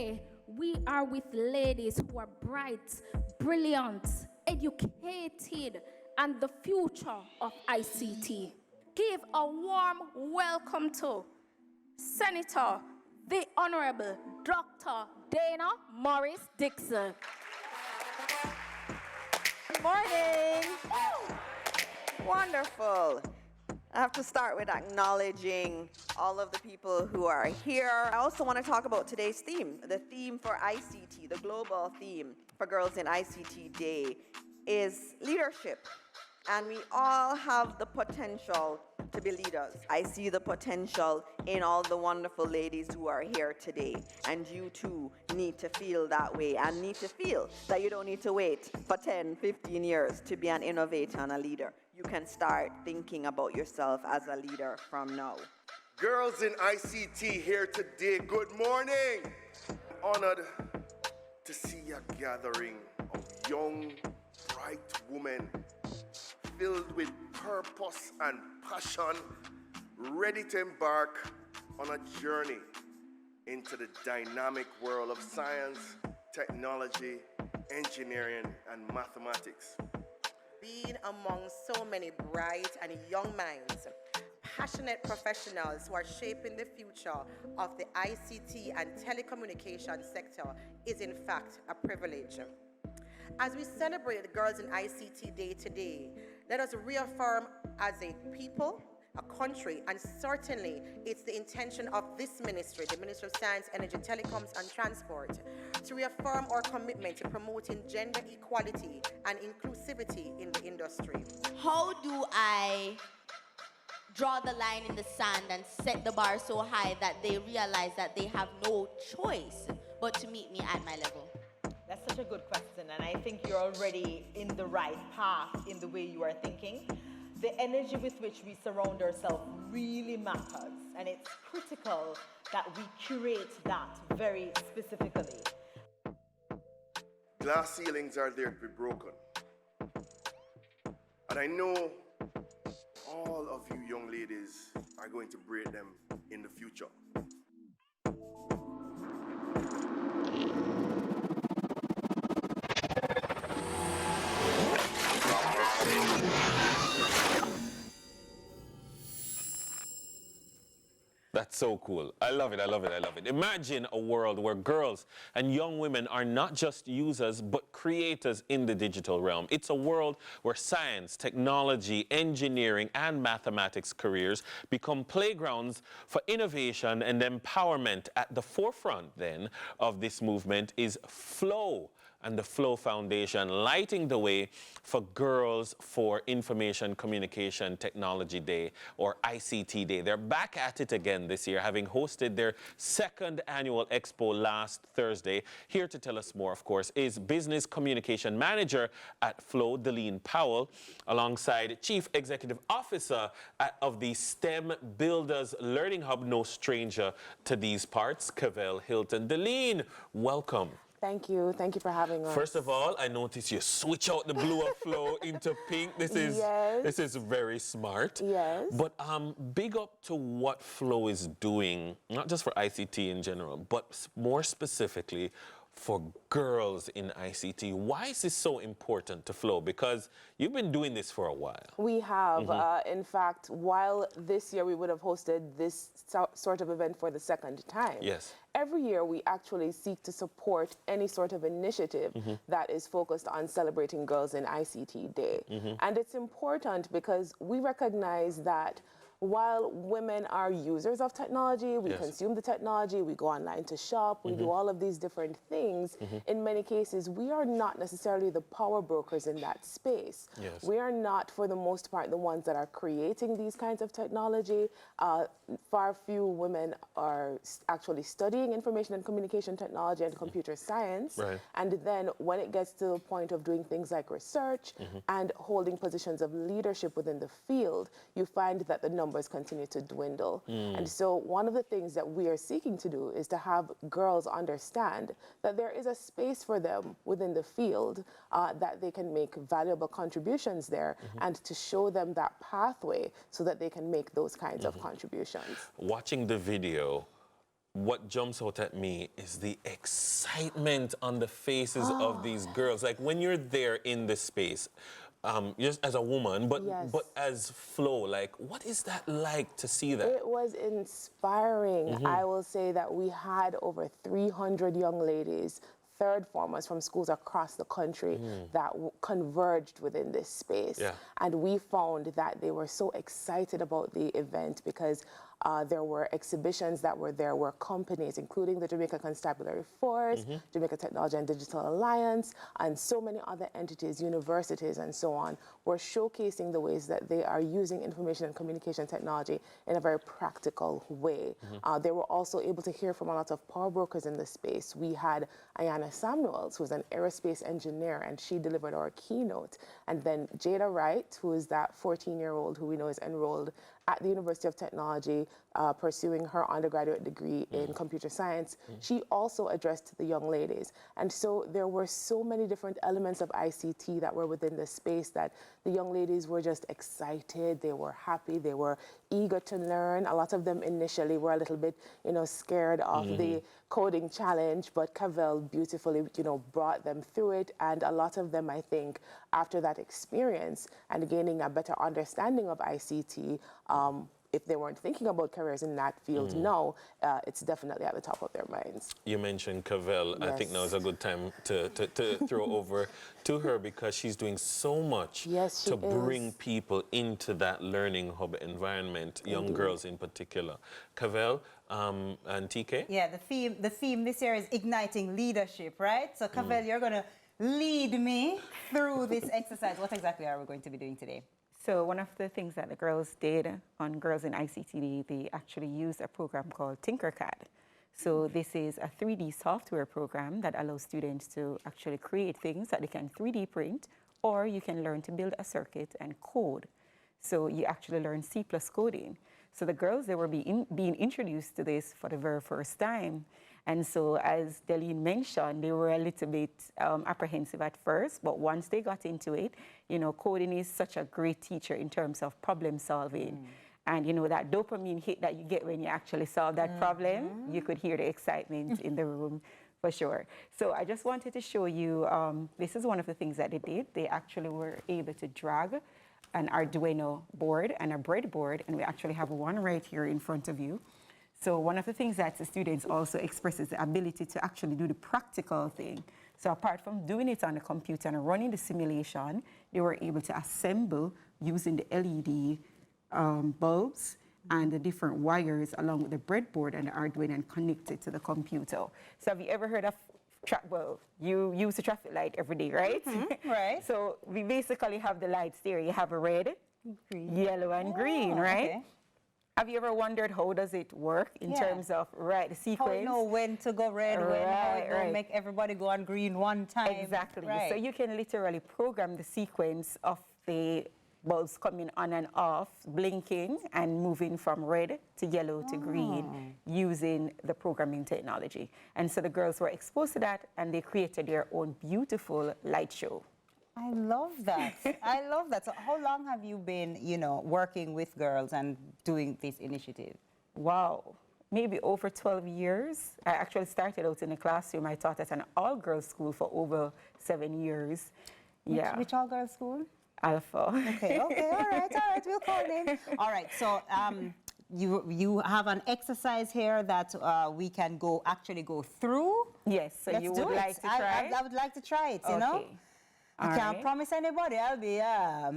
today we are with ladies who are bright, brilliant, educated, and the future of ICT. Give a warm welcome to Senator, the Honorable Dr. Dana Morris Dixon. Good morning. Wonderful. I have to start with acknowledging all of the people who are here. I also want to talk about today's theme. The theme for ICT, the global theme for Girls in ICT Day is leadership. And we all have the potential to be leaders. I see the potential in all the wonderful ladies who are here today. And you too need to feel that way and need to feel that you don't need to wait for 10, 15 years to be an innovator and a leader. You can start thinking about yourself as a leader from now. Girls in ICT here today, good morning. Honored to see a gathering of young, bright women filled with purpose and passion, ready to embark on a journey into the dynamic world of science, technology, engineering, and mathematics. Being among so many bright and young minds, passionate professionals who are shaping the future of the ICT and telecommunications sector is in fact a privilege. As we celebrate the Girls in ICT Day today, let us reaffirm as a people, a country, and certainly it's the intention of this ministry, the Ministry of Science, Energy, Telecoms and Transport, to reaffirm our commitment to promoting gender equality and inclusivity in the industry. How do I draw the line in the sand and set the bar so high that they realize that they have no choice but to meet me at my level? That's such a good question, and I think you're already in the right path in the way you are thinking. The energy with which we surround ourselves really matters, and it's critical that we curate that very specifically. Glass ceilings are there to be broken. And I know all of you young ladies are going to break them in the future. That's so cool. I love it, I love it, I love it. Imagine a world where girls and young women are not just users, but creators in the digital realm. It's a world where science, technology, engineering, and mathematics careers become playgrounds for innovation and empowerment. At the forefront, then, of this movement is Flow, and the Flow Foundation, lighting the way for Girls for Information Communication Technology Day, or ICT Day. They're back at it again this year, having hosted their second annual Expo last Thursday. Here to tell us more, of course, is Business Communication Manager at Flow, Deline Powell, alongside Chief Executive Officer of the STEM Builders Learning Hub, no stranger to these parts, Khadine Hylton. Deline, welcome. Thank you. Thank you for having us. First of all, I noticed you switch out the blue of Flow into pink. This is very smart. Yes. But big up to what Flow is doing, not just for ICT in general, but more specifically for girls in ICT. Why is this so important to Flow? Because you've been doing this for a while. We have. In fact, while this year we would have hosted this sort of event for the second time. Yes. Every year we actually seek to support any sort of initiative that is focused on celebrating Girls in ICT Day. And it's important because we recognize that while women are users of technology, we consume the technology, we go online to shop, we do all of these different things, in many cases, we are not necessarily the power brokers in that space. Yes. We are not, for the most part, the ones that are creating these kinds of technology. Far few women are actually studying information and communication technology and computer science. Right. And then when it gets to the point of doing things like research and holding positions of leadership within the field, you find that the numbers continue to dwindle. And so one of the things that we are seeking to do is to have girls understand that there is a space for them within the field, that they can make valuable contributions there, and to show them that pathway so that they can make those kinds of contributions. Watching the video, what jumps out at me is the excitement on the faces of these girls. Like when you're there in the space, just as a woman, but Yes. but as Flo, like what is that like to see that? It was inspiring. I will say that we had over 300 young ladies, third formers from schools across the country that converged within this space. Yeah. And we found that they were so excited about the event because there were exhibitions that were there, were companies, including the Jamaica Constabulary Force, Jamaica Technology and Digital Alliance, and so many other entities, universities, and so on, were showcasing the ways that they are using information and communication technology in a very practical way. They were also able to hear from a lot of power brokers in the space. We had Ayana Samuels, who's an aerospace engineer, and she delivered our keynote. And then Jada Wright, who is that 14-year-old who we know is enrolled at the University of Technology, pursuing her undergraduate degree in computer science. She also addressed the young ladies. And so there were so many different elements of ICT that were within the space that the young ladies were just excited, they were happy, they were eager to learn. A lot of them initially were a little bit, scared of the coding challenge, but Cavell beautifully, brought them through it. And a lot of them, I think, after that experience and gaining a better understanding of ICT, if they weren't thinking about careers in that field now, it's definitely at the top of their minds. You mentioned Cavell. I think now is a good time to throw over to her because she's doing so much Yes, she to bring is. people into that learning hub environment, young girls in particular. Cavell and TK? Yeah, the theme this year is igniting leadership, right? So Cavell, you're going to lead me through this exercise. What exactly are we going to be doing today? So one of the things that the girls did on Girls in ICT, they actually used a program called Tinkercad. So this is a 3D software program that allows students to actually create things that they can 3D print, or you can learn to build a circuit and code. So you actually learn C+ coding. So the girls, they were being introduced to this for the very first time. And so, as Deline mentioned, they were a little bit apprehensive at first, but once they got into it, coding is such a great teacher in terms of problem solving. And, that dopamine hit that you get when you actually solve that problem, you could hear the excitement in the room for sure. So I just wanted to show you, this is one of the things that they did. They actually were able to drag an Arduino board and a breadboard, and we actually have one right here in front of you. So one of the things that the students also express is the ability to actually do the practical thing. So apart from doing it on the computer and running the simulation, they were able to assemble using the LED bulbs and the different wires along with the breadboard and the Arduino and connect it to the computer. So have you ever heard of you use the traffic light every day, right? Right. So we basically have the lights there. You have a red, yellow, and green, right? Okay. Have you ever wondered how does it work in terms of, the sequence? How you know when to go red, how it will make everybody go on green one time. Exactly. Right. So you can literally program the sequence of the bulbs coming on and off, blinking and moving from red to yellow to green using the programming technology. And so the girls were exposed to that and they created their own beautiful light show. I love that. I love that. So how long have you been, working with girls and doing this initiative? Wow. Maybe over 12 years. I actually started out in the classroom. I taught at an all-girls school for over 7 years. Which all-girls school? Alpha. Okay, all right, we'll call name. All right, so you have an exercise here that we can actually go through. Yes, so you would like to try? I would like to try it, you know? I can't promise anybody I'll be, a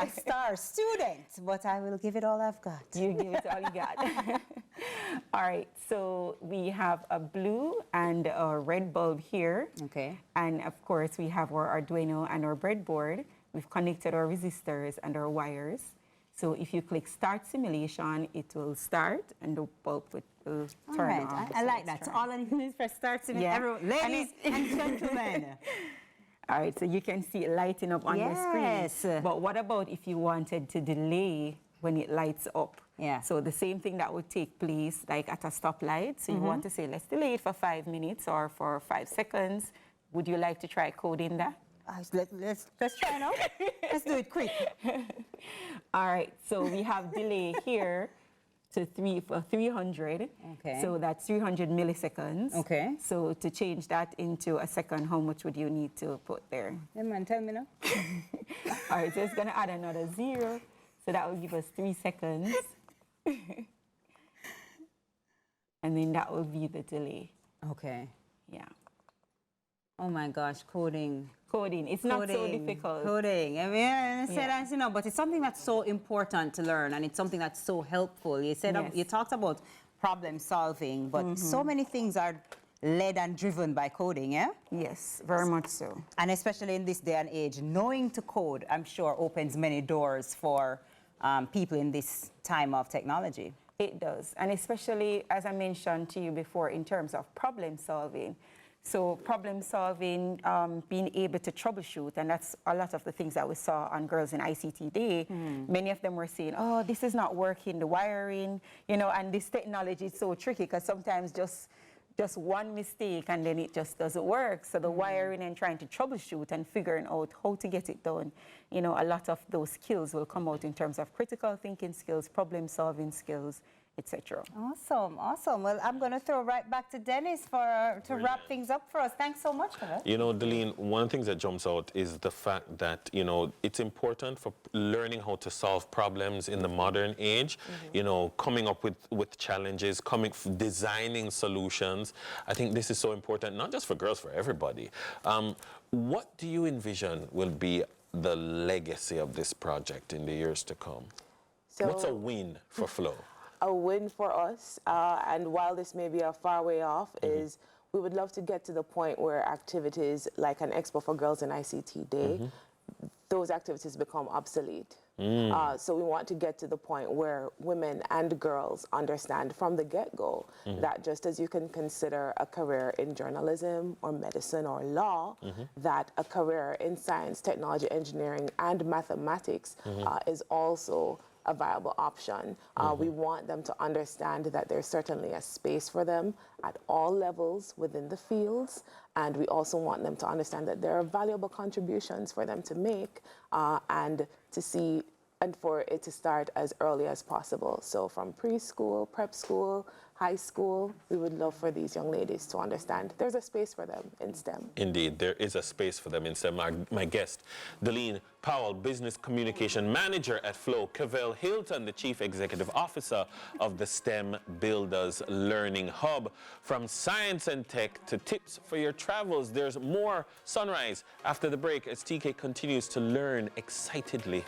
star student, but I will give it all I've got. You give it all you got. All right, so we have a blue and a red bulb here. Okay. And of course, we have our Arduino and our breadboard. We've connected our resistors and our wires. So if you click Start Simulation, it will start and the bulb will turn on. I like that. So all I need is press Start Simulation. Ladies and gentlemen. All right, so you can see it lighting up on the screen. Yes. But what about if you wanted to delay when it lights up? Yeah. So the same thing that would take place like at a stoplight. So you want to say, let's delay it for 5 minutes or for 5 seconds. Would you like to try coding that? Let's try now. Let's do it quick. All right, so we have delay here. to 300. Okay. So that's 300 milliseconds. Okay. So to change that into a second, how much would you need to put there? Yeah, man, tell me now. All right, so it's going to add another 0. So that will give us 3 seconds. And then that will be the delay. Okay. Yeah. Oh my gosh, coding. Coding. It's not so difficult. Coding. I mean, I said, Yeah. as you know, but it's something that's so important to learn, and it's something that's so helpful. You said Yes. you talked about problem solving, but so many things are led and driven by coding, yeah? Yes, very much so. And especially in this day and age, knowing to code, I'm sure, opens many doors for people in this time of technology. It does. And especially, as I mentioned to you before, in terms of problem solving. So problem solving, being able to troubleshoot, and that's a lot of the things that we saw on Girls in ICT Day. Many of them were saying, oh, this is not working, the wiring, you know, and this technology is so tricky because sometimes just one mistake and then it just doesn't work. So the wiring and trying to troubleshoot and figuring out how to get it done, you know, a lot of those skills will come out in terms of critical thinking skills, problem solving skills, etc. Awesome, awesome. Well, I'm going to throw right back to Dennis to wrap things up for us. Thanks so much for that. You know, Deline, one of the things that jumps out is the fact that, you know, it's important for learning how to solve problems in the modern age, you know, coming up with challenges, designing solutions. I think this is so important, not just for girls, for everybody. What do you envision will be the legacy of this project in the years to come? So, what's a win for Flow? A win for us, and while this may be a far way off, is we would love to get to the point where activities like an Expo for Girls in ICT Day, those activities become obsolete. So we want to get to the point where women and girls understand from the get-go that just as you can consider a career in journalism or medicine or law, that a career in science, technology, engineering, and mathematics is also a viable option. We want them to understand that there's certainly a space for them at all levels within the fields, and we also want them to understand that there are valuable contributions for them to make and to see and for it to start as early as possible. So from preschool, prep school, high school, we would love for these young ladies to understand there's a space for them in STEM. Indeed, there is a space for them in STEM. My guest, Deline Powell, Business Communication Manager at Flow, Khadine Hylton, the Chief Executive Officer of the STEM Builders Learning Hub. From science and tech to tips for your travels, there's more Sunrise after the break as TK continues to learn excitedly.